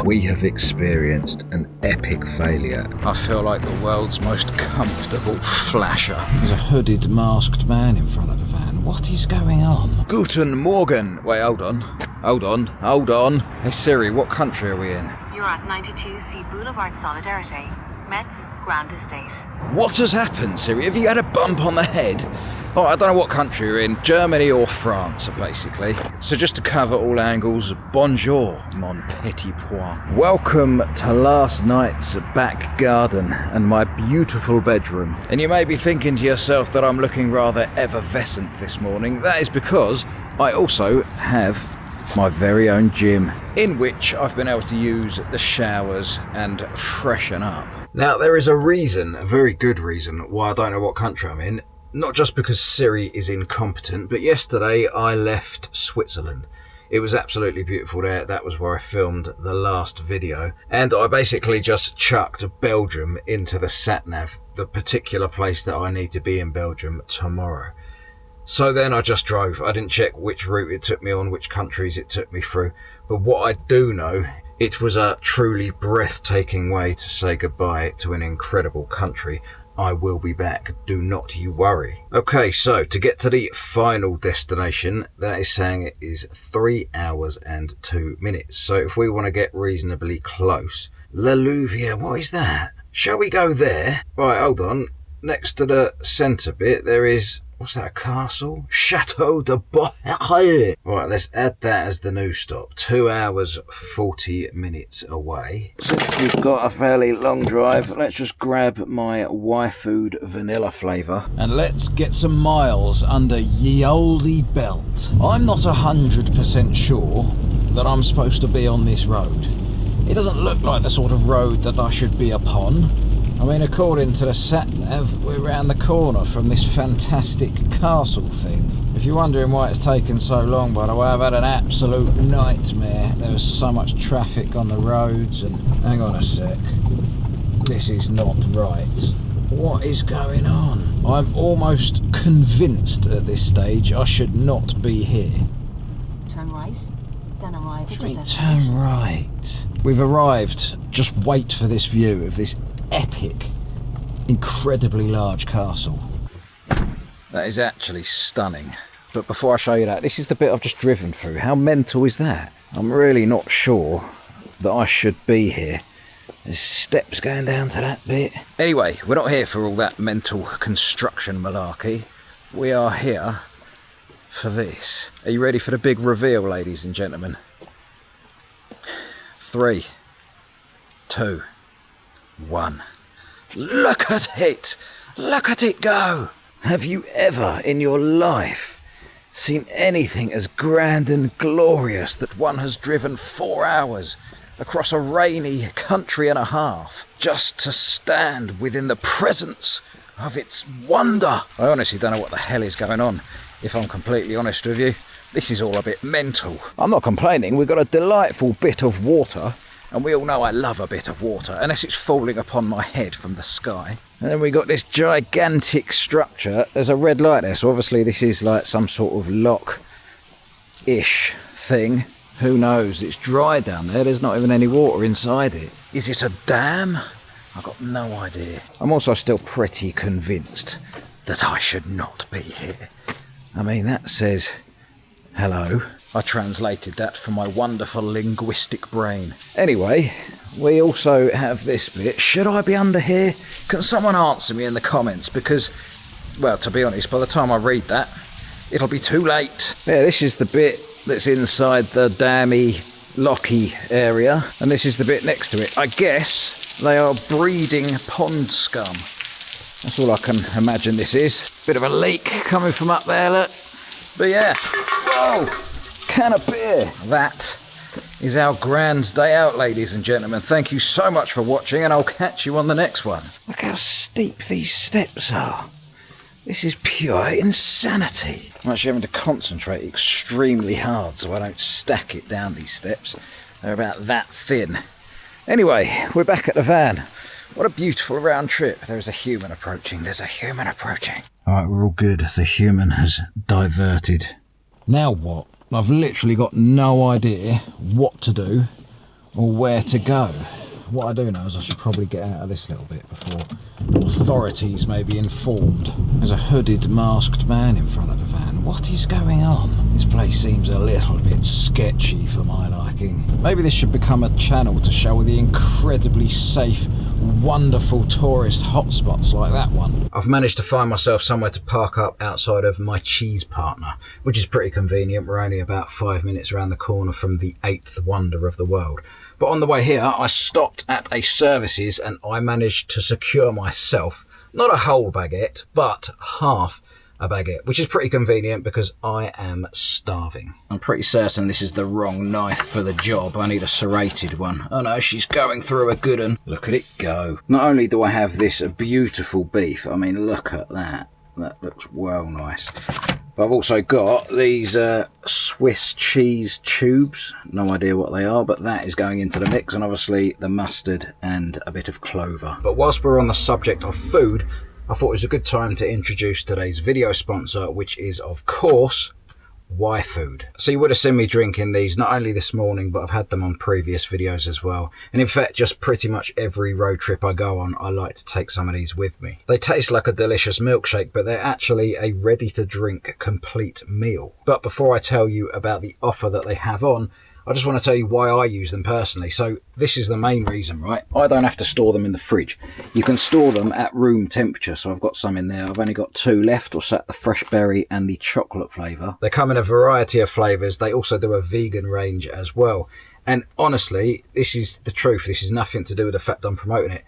we have experienced an epic failure. I feel like the world's most comfortable flasher. There's a hooded, masked man in front of the van. What is going on? Guten Morgen! Wait, hold on. Hey Siri, what country are we in? You're at 92 C Boulevard Solidarity, Metz, Grand Estate. What has happened, Siri? Have you had a bump on the head? Oh, I don't know what country you're in, Germany or France, basically. So just to cover all angles, bonjour, mon petit pois. Welcome to last night's back garden and my beautiful bedroom. And you may be thinking to yourself that I'm looking rather effervescent this morning. That is because I also have my very own gym, in which I've been able to use the showers and freshen up. Now, there is a reason, a very good reason, why I don't know what country I'm in. Not just because Siri is incompetent, but yesterday I left Switzerland. It was absolutely beautiful there. That was where I filmed the last video. And I basically just chucked Belgium into the sat-nav, the particular place that I need to be in Belgium tomorrow. So then I just drove. I didn't check which route it took me on, which countries it took me through. But what I do know, it was a truly breathtaking way to say goodbye to an incredible country. I will be back, do not you worry. Okay, so to get to the final destination, that is saying it is 3 hours and 2 minutes. So if we want to get reasonably close, La Louvière, what is that? Shall we go there? Right, hold on. Next to the centre bit, there is, what's that, a castle? Chateau de Bohé. Right, let's add that as the new stop. 2 hours, 40 minutes away. Since we've got a fairly long drive, let's just grab my Y-Food vanilla flavour. And let's get some miles under ye olde belt. I'm not 100% sure that I'm supposed to be on this road. It doesn't look like the sort of road that I should be upon. I mean, according to the sat-nav, we're round the corner from this fantastic castle thing. If you're wondering why it's taken so long, by the way, I've had an absolute nightmare. There was so much traffic on the roads and... Hang on a sec. This is not right. What is going on? I'm almost convinced at this stage I should not be here. Turn right, then arrive at your destination. Turn right. We've arrived. Just wait for this view of this epic, incredibly large castle. That is actually stunning. But before I show you that, this is the bit I've just driven through. How mental is that? I'm really not sure that I should be here. There's steps going down to that bit. Anyway, we're not here for all that mental construction malarkey. We are here for this. Are you ready for the big reveal, ladies and gentlemen? 3, 2, 1. Look at it! Look at it go! Have you ever in your life seen anything as grand and glorious that one has driven 4 hours across a rainy country and a half just to stand within the presence of its wonder? I honestly don't know what the hell is going on, if I'm completely honest with you. This is all a bit mental. I'm not complaining, we've got a delightful bit of water. And we all know I love a bit of water, unless it's falling upon my head from the sky. And then we got this gigantic structure. There's a red light there, so obviously this is like some sort of lock-ish thing. Who knows? It's dry down there. There's not even any water inside it. Is it a dam? I've got no idea. I'm also still pretty convinced that I should not be here. I mean, that says hello. I translated that from my wonderful linguistic brain. Anyway, we also have this bit. Should I be under here? Can someone answer me in the comments? Because, well, to be honest, by the time I read that, it'll be too late. Yeah, this is the bit that's inside the dammy, locky area. And this is the bit next to it. I guess they are breeding pond scum. That's all I can imagine this is. Bit of a leak coming from up there, look. But yeah, whoa! Can of beer. That is our grand day out, ladies and gentlemen. Thank you so much for watching, and I'll catch you on the next one. Look how steep these steps are. This is pure insanity. I'm actually having to concentrate extremely hard so I don't stack it down these steps. They're about that thin. Anyway, we're back at the van. What a beautiful round trip. There's a human approaching. There's a human approaching. Alright, we're all good. The human has diverted. Now what? I've literally got no idea what to do or where to go. What I do know is I should probably get out of this little bit before authorities may be informed. There's a hooded, masked man in front of the van. What is going on? This place seems a little bit sketchy for my liking. Maybe this should become a channel to show all the incredibly safe, wonderful tourist hotspots like that one. I've managed to find myself somewhere to park up outside of my cheese partner, which is pretty convenient. We're only about 5 minutes around the corner from the 8th wonder of the world. But on the way here, I stopped at a Services and I managed to secure myself, not a whole baguette, but half a baguette, which is pretty convenient because I am starving. I'm pretty certain this is the wrong knife for the job. I need a serrated one. Oh no, she's going through a good one. Look at it go. Not only do I have this beautiful beef, I mean, look at that. That looks well nice. But I've also got these Swiss cheese tubes. No idea what they are, but that is going into the mix. And obviously the mustard and a bit of clover. But whilst we're on the subject of food, I thought it was a good time to introduce today's video sponsor, which is, of course, Y-Food. So you would have seen me drinking these not only this morning, but I've had them on previous videos as well. And in fact, just pretty much every road trip I go on, I like to take some of these with me. They taste like a delicious milkshake, but they're actually a ready-to-drink complete meal. But before I tell you about the offer that they have on, I just want to tell you why I use them personally. So this is the main reason, right? I don't have to store them in the fridge. You can store them at room temperature. So I've got some in there. I've only got 2 left. I'll set the fresh berry and the chocolate flavour. They come in a variety of flavours. They also do a vegan range as well. And honestly, this is the truth. This is nothing to do with the fact I'm promoting it.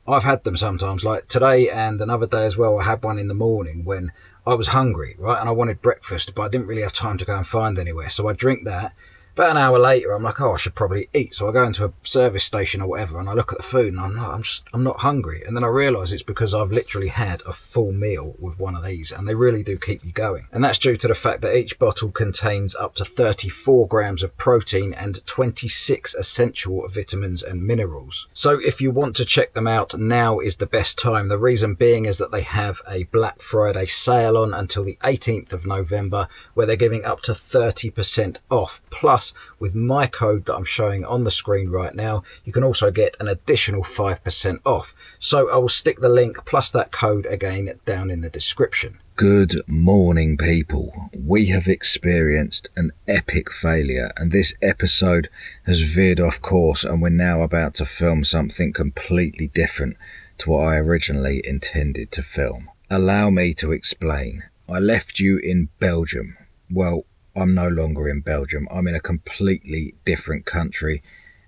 I've had them sometimes, like today and another day as well. I had one in the morning when I was hungry, right? And I wanted breakfast, but I didn't really have time to go and find anywhere. So I drink that. About an hour later, I'm like, oh, I should probably eat. So I go into a service station or whatever, and I look at the food, and I'm not hungry. And then I realise it's because I've literally had a full meal with one of these, and they really do keep you going. And that's due to the fact that each bottle contains up to 34 grams of protein and 26 essential vitamins and minerals. So if you want to check them out, now is the best time. The reason being is that they have a Black Friday sale on until the 18th of November, where they're giving up to 30% off. Plus, with my code that I'm showing on the screen right now, you can also get an additional 5% off. So I will stick the link plus that code again down in the description. Good morning, people. We have experienced an epic failure, and this episode has veered off course, and we're now about to film something completely different to what I originally intended to film. Allow me to explain. I left you in Belgium. Well, I'm no longer in Belgium. I'm in a completely different country,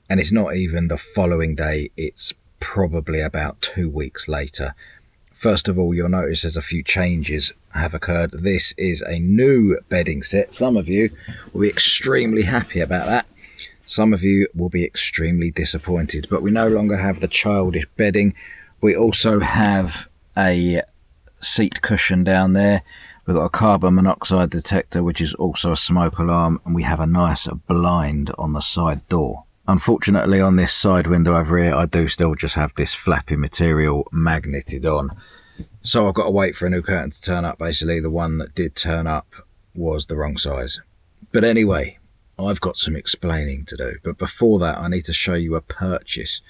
and it's not even the following day. It's probably about 2 weeks later. First of all, you'll notice there's a few changes have occurred. This is a new bedding set. Some of you will be extremely happy about that. Some of you will be extremely disappointed, but we no longer have the childish bedding. We also have a seat cushion down there. We've got a carbon monoxide detector, which is also a smoke alarm, and we have a nice blind on the side door. Unfortunately, on this side window over here, I do still just have this flappy material magneted on. So I've got to wait for a new curtain to turn up. Basically, the one that did turn up was the wrong size. But anyway, I've got some explaining to do. But before that, I need to show you a purchase,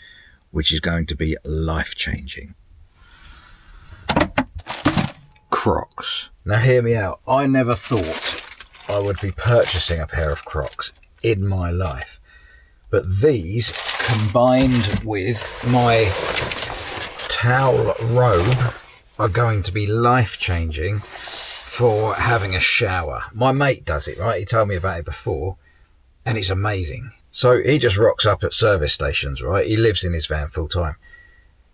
which is going to be life-changing. Crocs. Now hear me out. I never thought I would be purchasing a pair of Crocs in my life. But these, combined with my towel robe, are going to be life-changing for having a shower. My mate does it, right? He told me about it before, and it's amazing. So he just rocks up at service stations, right? He lives in his van full time.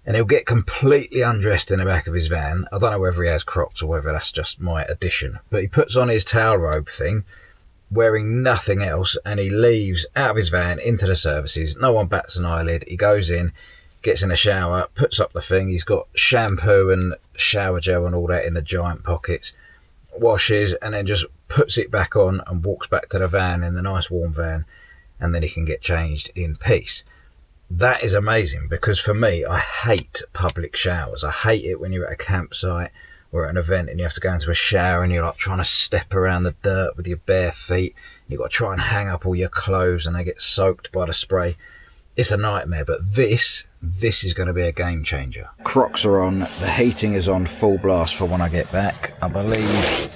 And he'll get completely undressed in the back of his van. I don't know whether he has Crocs or whether that's just my addition. But he puts on his towel robe thing, wearing nothing else, and he leaves out of his van into the services. No one bats an eyelid. He goes in, gets in a shower, puts up the thing. He's got shampoo and shower gel and all that in the giant pockets. Washes and then just puts it back on and walks back to the van in the nice warm van. And then he can get changed in peace. That is amazing, because for me, I hate public showers. I hate it when you're at a campsite or at an event and you have to go into a shower and you're like trying to step around the dirt with your bare feet. You've got to try and hang up all your clothes and they get soaked by the spray. It's a nightmare, but this is going to be a game changer. Crocs are on, the heating is on full blast for when I get back. I believe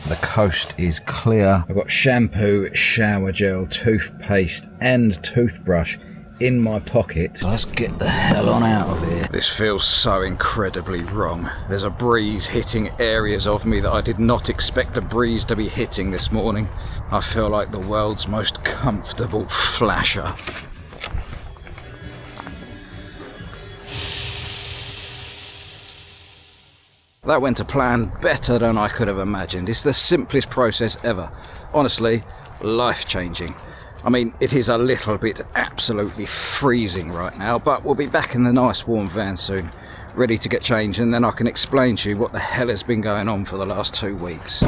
the coast is clear. I've got shampoo, shower gel, toothpaste and toothbrush in my pocket. So let's get the hell on out of here. This feels so incredibly wrong. There's a breeze hitting areas of me that I did not expect a breeze to be hitting this morning. I feel like the world's most comfortable flasher. That went to plan better than I could have imagined. It's the simplest process ever. Honestly, life-changing. I mean, it is a little bit absolutely freezing right now, but we'll be back in the nice warm van soon, ready to get changed, and then I can explain to you what the hell has been going on for the last 2 weeks.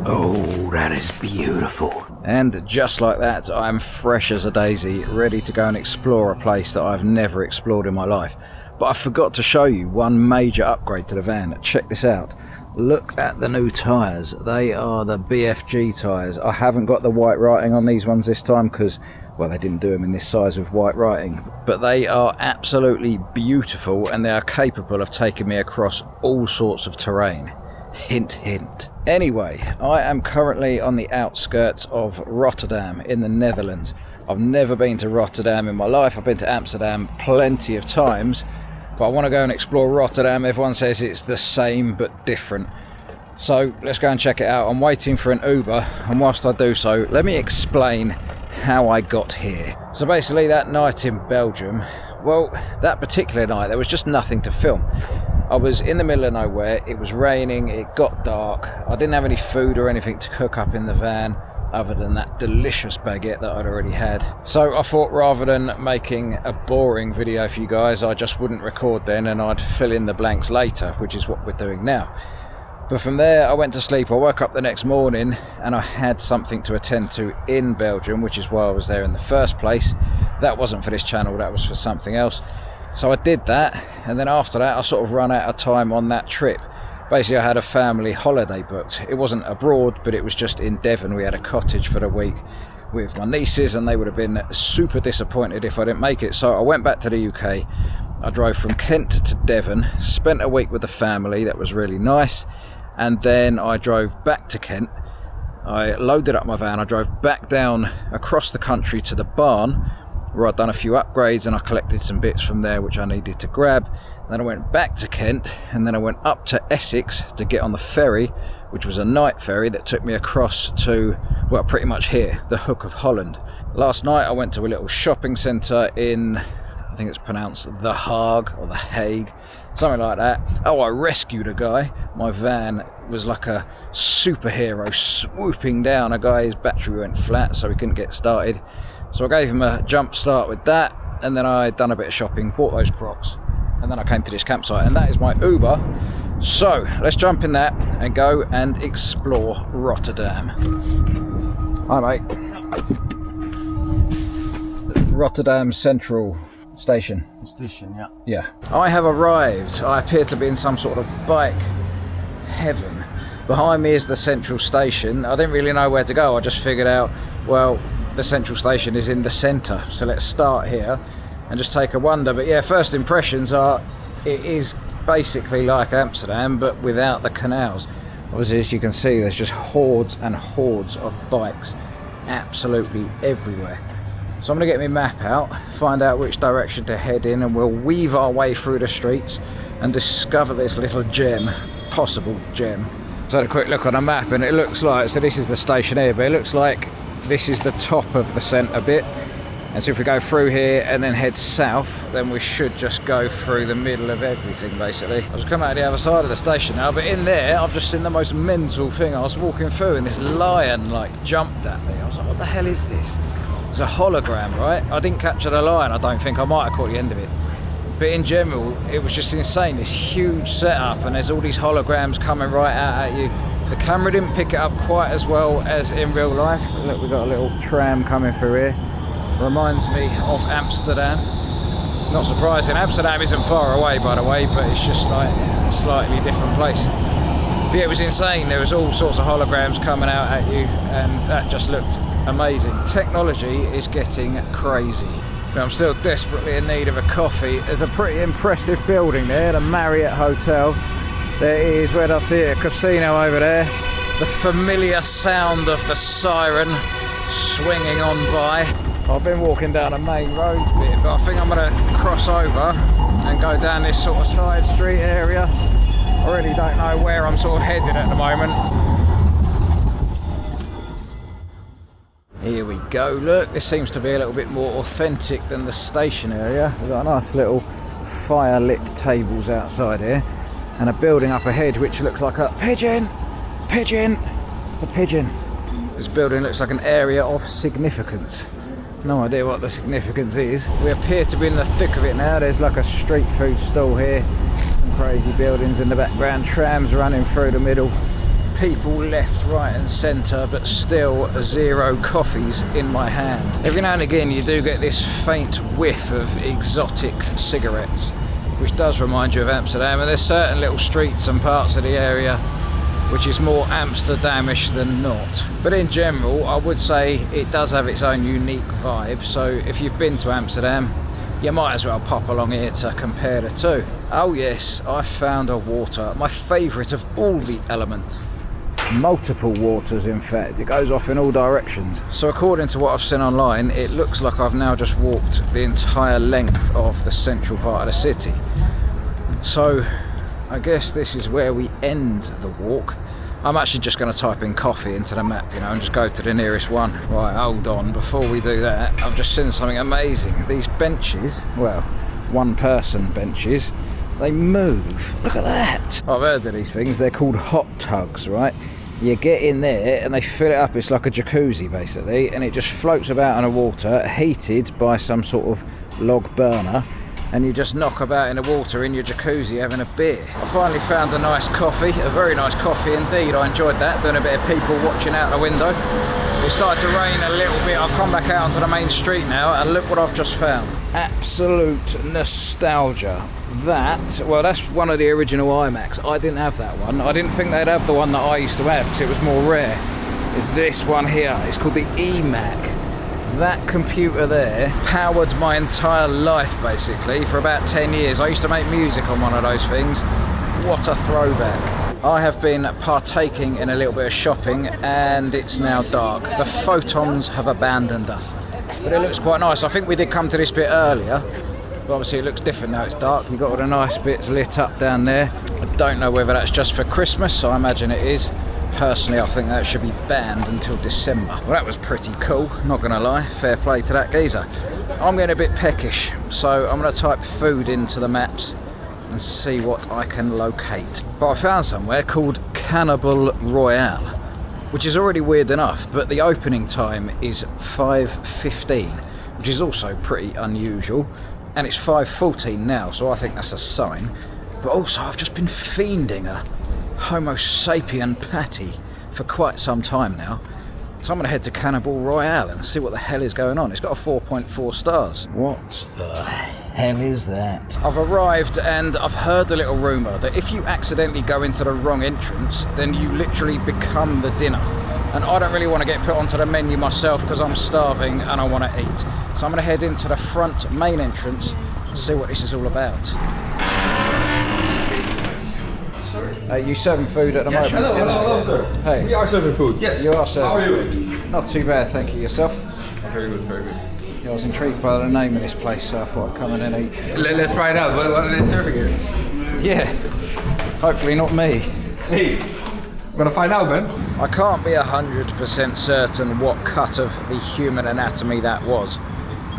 Oh, that is beautiful. And just like that, I'm fresh as a daisy, ready to go and explore a place that I've never explored in my life. But I forgot to show you one major upgrade to the van. Check this out. Look at the new tyres. They are the BFG tyres. I haven't got the white writing on these ones this time because, well, they didn't do them in this size with white writing. But they are absolutely beautiful and they are capable of taking me across all sorts of terrain. Hint, hint. Anyway, I am currently on the outskirts of Rotterdam in the Netherlands. I've never been to Rotterdam in my life. I've been to Amsterdam plenty of times. But I want to go and explore Rotterdam. Everyone says it's the same but different. So let's go and check it out. I'm waiting for an Uber, and whilst I do so, let me explain how I got here. So basically that night in Belgium, well, that particular night there was just nothing to film. I was in the middle of nowhere, it was raining, it got dark, I didn't have any food or anything to cook up in the van other than that delicious baguette that I'd already had. So I thought rather than making a boring video for you guys, I just wouldn't record then and I'd fill in the blanks later, which is what we're doing now. But from there I went to sleep. I woke up the next morning and I had something to attend to in Belgium, which is why I was there in the first place. That wasn't for this channel, that was for something else. So I did that, and then after that I sort of run out of time on that trip. Basically I had a family holiday booked. It wasn't abroad, but it was just in Devon. We had a cottage for the week with my nieces and they would have been super disappointed if I didn't make it. So I went back to the UK. I drove from Kent to Devon, spent a week with the family, that was really nice. And then I drove back to Kent. I loaded up my van, I drove back down across the country to the barn where I'd done a few upgrades and I collected some bits from there which I needed to grab. Then I went back to Kent and then I went up to Essex to get on the ferry, which was a night ferry that took me across to, well, pretty much here, the Hook of Holland. Last night I went to a little shopping centre in, I think it's pronounced The Hague or The Hague, something like that. Oh, I rescued a guy. My van was like a superhero swooping down. A guy's battery went flat so he couldn't get started. So I gave him a jump start with that, and then I done a bit of shopping, bought those Crocs, and then I came to this campsite, and that is my Uber. So let's jump in that and go and explore Rotterdam. Hi mate. Rotterdam Central Station. Station, yeah. Yeah. I have arrived. I appear to be in some sort of bike heaven. Behind me is the central station. I didn't really know where to go. I just figured out, well, the central station is in the centre, so let's start here and just take a wander. But yeah, first impressions are it is basically like Amsterdam but without the canals. Obviously, as you can see, there's just hordes and hordes of bikes absolutely everywhere. So I'm going to get my map out, find out which direction to head in, and we'll weave our way through the streets and discover this little gem, possible gem. So I had a quick look on a map and it looks like, so this is the station here, but it looks like this is the top of the centre bit. And so if we go through here and then head south, then we should just go through the middle of everything basically. I was coming out the other side of the station now, but in there I've just seen the most mental thing. I was walking through and this lion like jumped at me. I was like, what the hell is this? It's a hologram, right? I didn't capture the lion, I don't think. I might have caught the end of it. But in general, it was just insane, this huge setup, and there's all these holograms coming right out at you. The camera didn't pick it up quite as well as in real life. Look, we've got a little tram coming through here. Reminds me of Amsterdam. Not surprising, Amsterdam isn't far away by the way, but it's just like a slightly different place. But yeah, it was insane. There was all sorts of holograms coming out at you, and that just looked amazing. Technology is getting crazy. But I'm still desperately in need of a coffee. There's a pretty impressive building there, the Marriott Hotel. There is, where do I see it? A casino over there. The familiar sound of the siren swinging on by. I've been walking down a main road bit, but I think I'm going to cross over and go down this sort of side street area. I really don't know where I'm sort of headed at the moment. Here we go, look, this seems to be a little bit more authentic than the station area. We've got a nice little fire-lit tables outside here, and a building up ahead which looks like a pigeon! Pigeon! It's a pigeon. This building looks like an area of significance. No idea what the significance is. We appear to be in the thick of it now. There's like a street food stall here. Some crazy buildings in the background, trams running through the middle. People left, right and centre, but still 0 coffees in my hand. Every now and again you do get this faint whiff of exotic cigarettes, which does remind you of Amsterdam, and there's certain little streets and parts of the area which is more Amsterdamish than not. But in general, I would say it does have its own unique vibe, so if you've been to Amsterdam, you might as well pop along here to compare the two. Oh yes, I found a water, my favourite of all the elements. Multiple waters, in fact. It goes off in all directions. So according to what I've seen online, it looks like I've now just walked the entire length of the central part of the city. So I guess this is where we end the walk. I'm actually just going to type in coffee into the map, you know, and just go to the nearest one. Right, hold on, before we do that, I've just seen something amazing. These benches, well, one-person benches, they move. Look at that! I've heard of these things, they're called hot tugs, right? You get in there and they fill it up, it's like a jacuzzi basically, and it just floats about in the water, heated by some sort of log burner, and you just knock about in the water in your jacuzzi having a beer. I finally found a nice coffee, a very nice coffee indeed. I enjoyed that, doing a bit of people watching out the window. It started to rain a little bit. I've come back out onto the main street now, and look what I've just found. Absolute nostalgia. That, well, that's one of the original iMacs. I didn't have that one. I didn't think they'd have the one that I used to have because it was more rare. It's this one here. It's called the eMac. That computer there powered my entire life basically for about 10 years. I used to make music on one of those things. What a throwback. I have been partaking in a little bit of shopping and it's now dark. The photons have abandoned us. But it looks quite nice. I think we did come to this bit earlier, but obviously it looks different now it's dark. You've got all the nice bits lit up down there. I don't know whether that's just for Christmas, so I imagine it is. Personally, I think that should be banned until December. Well, that was pretty cool, not gonna lie. Fair play to that geezer. I'm getting a bit peckish, so I'm gonna type food into the maps and see what I can locate. But I found somewhere called Cannibal Royale, which is already weird enough, but the opening time is 5:15, which is also pretty unusual, and it's 5:14 now, so I think that's a sign. But also, I've just been fiending a Homo sapien patty for quite some time now. So I'm going to head to Cannibal Royale and see what the hell is going on. It's got a 4.4 stars. What the hell is that? I've arrived and I've heard a little rumour that if you accidentally go into the wrong entrance, then you literally become the dinner. And I don't really want to get put onto the menu myself because I'm starving and I want to eat. So I'm going to head into the front main entrance and see what this is all about. You serving food at the moment? Hello, sir. Hey. We are serving food, yes. You are serving How are you? food. Not too bad, thank you. Yourself? Very good, very good. Yeah, I was intrigued by the name of this place, so I thought I'd come in and eat. Let's try it out. What are they serving here? Yeah, hopefully not me. Hey, I'm gonna find out, man. I can't be 100% certain what cut of the human anatomy that was,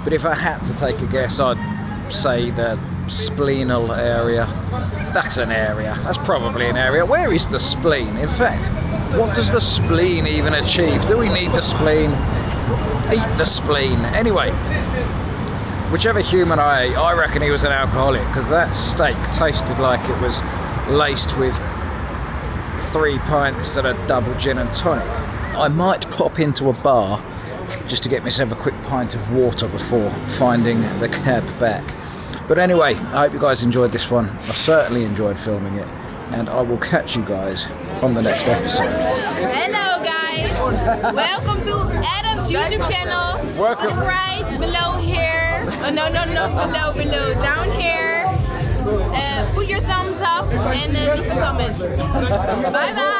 but if I had to take a guess, I'd say the spleenal area. That's an area. That's probably an area. Where is the spleen? In fact, what does the spleen even achieve? Do we need the spleen? Eat the spleen. Anyway, whichever human I ate, I reckon he was an alcoholic because that steak tasted like it was laced with 3 pints and a double gin and tonic. I might pop into a bar just to get myself a quick pint of water before finding the cab back. But anyway, I hope you guys enjoyed this one. I certainly enjoyed filming it, and I will catch you guys on the next episode. Hello guys! Welcome to Adam's YouTube channel. Welcome. Subscribe below here. Oh, no, below. Down here. Put your thumbs up and leave a comment. Bye bye.